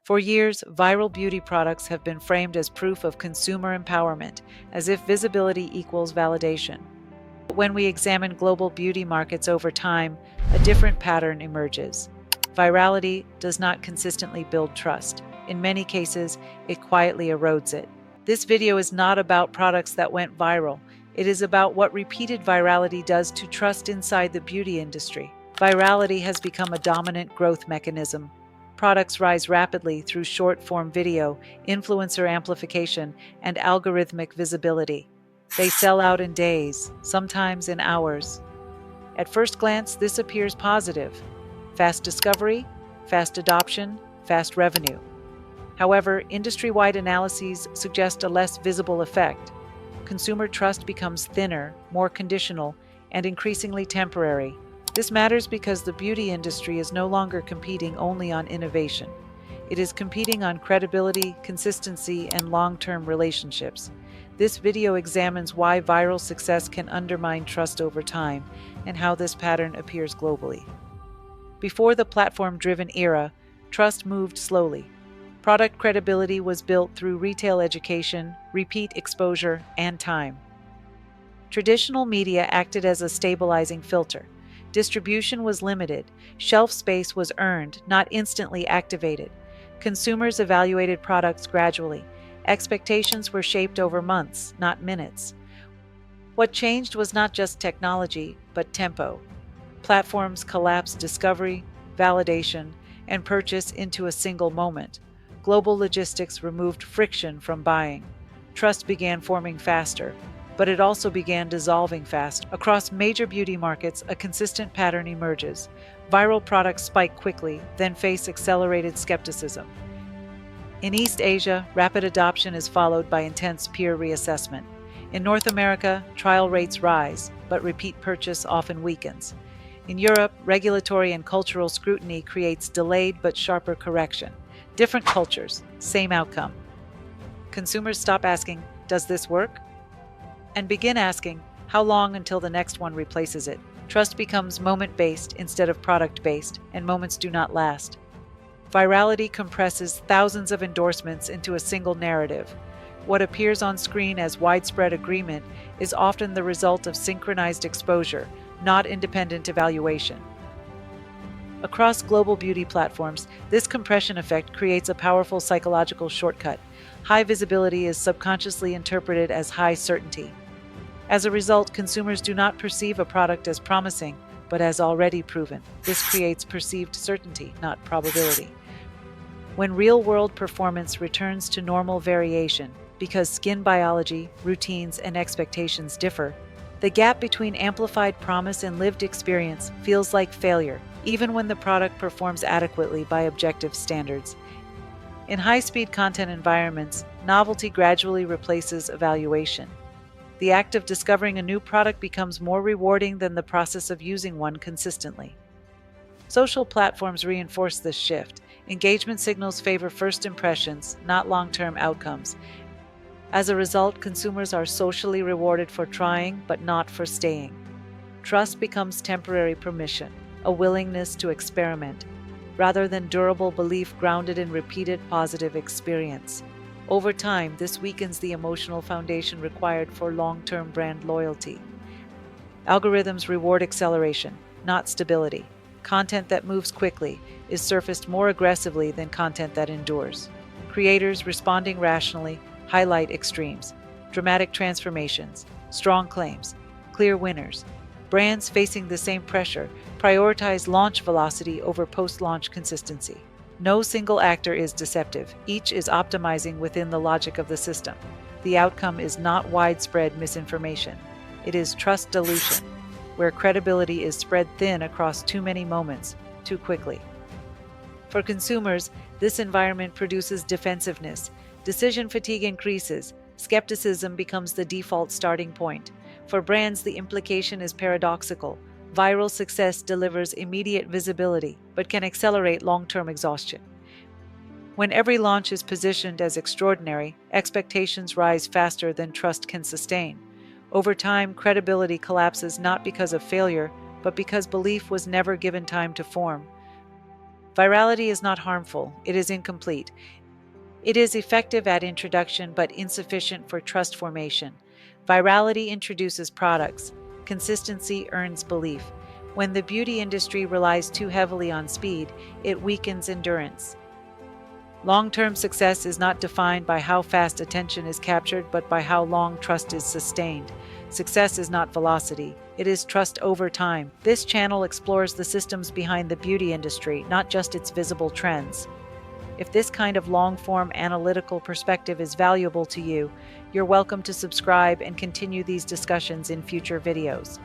For years, viral beauty products have been framed as proof of consumer empowerment, as if visibility equals validation. But when we examine global beauty markets over time, a different pattern emerges. Virality does not consistently build trust. In many cases, it quietly erodes it. This video is not about products that went viral. It is about what repeated virality does to trust inside the beauty industry. Virality has become a dominant growth mechanism. Products rise rapidly through short-form video, influencer amplification, and algorithmic visibility. They sell out in days, sometimes in hours. At first glance, this appears positive. Fast discovery, fast adoption, fast revenue. However, industry-wide analyses suggest a less visible effect. Consumer trust becomes thinner, more conditional, and increasingly temporary. This matters because the beauty industry is no longer competing only on innovation. It is competing on credibility, consistency, and long-term relationships. This video examines why viral success can undermine trust over time and how this pattern appears globally. Before the platform-driven era, trust moved slowly. Product credibility was built through retail education, repeat exposure, and time. Traditional media acted as a stabilizing filter. Distribution was limited. Shelf space was earned, not instantly activated. Consumers evaluated products gradually. Expectations were shaped over months, not minutes. What changed was not just technology, but tempo. Platforms collapsed discovery, validation, and purchase into a single moment. Global logistics removed friction from buying. Trust began forming faster, but it also began dissolving fast. Across major beauty markets, a consistent pattern emerges. Viral products spike quickly, then face accelerated skepticism. In East Asia, rapid adoption is followed by intense peer reassessment. In North America, trial rates rise, but repeat purchase often weakens. In Europe, regulatory and cultural scrutiny creates delayed but sharper correction. Different cultures, same outcome. Consumers stop asking, "Does this work?" and begin asking, "How long until the next one replaces it?" Trust becomes moment-based instead of product-based, and moments do not last. Virality compresses thousands of endorsements into a single narrative. What appears on screen as widespread agreement is often the result of synchronized exposure, not independent evaluation. Across global beauty platforms, this compression effect creates a powerful psychological shortcut. High visibility is subconsciously interpreted as high certainty. As a result, consumers do not perceive a product as promising, but as already proven. This creates perceived certainty, not probability. When real-world performance returns to normal variation, because skin biology, routines, and expectations differ, the gap between amplified promise and lived experience feels like failure, even when the product performs adequately by objective standards. In high-speed content environments, novelty gradually replaces evaluation. The act of discovering a new product becomes more rewarding than the process of using one consistently. Social platforms reinforce this shift. Engagement signals favor first impressions, not long-term outcomes. As a result, consumers are socially rewarded for trying, but not for staying. Trust becomes temporary permission, a willingness to experiment, rather than durable belief grounded in repeated positive experience. Over time, this weakens the emotional foundation required for long-term brand loyalty. Algorithms reward acceleration, not stability. Content that moves quickly is surfaced more aggressively than content that endures. Creators responding rationally highlight extremes, dramatic transformations, strong claims, clear winners. Brands facing the same pressure prioritize launch velocity over post-launch consistency. No single actor is deceptive. Each is optimizing within the logic of the system. The outcome is not widespread misinformation. It is trust dilution, where credibility is spread thin across too many moments, too quickly. For consumers, this environment produces defensiveness. Decision fatigue increases. Skepticism becomes the default starting point. For brands, the implication is paradoxical. Viral success delivers immediate visibility, but can accelerate long-term exhaustion. When every launch is positioned as extraordinary, expectations rise faster than trust can sustain. Over time, credibility collapses not because of failure, but because belief was never given time to form. Virality is not harmful, it is incomplete. It is effective at introduction but insufficient for trust formation. Virality introduces products. Consistency earns belief. When the beauty industry relies too heavily on speed, it weakens endurance. Long-term success is not defined by how fast attention is captured, but by how long trust is sustained. Success is not velocity, it is trust over time. This channel explores the systems behind the beauty industry, not just its visible trends. If this kind of long-form analytical perspective is valuable to you, you're welcome to subscribe and continue these discussions in future videos.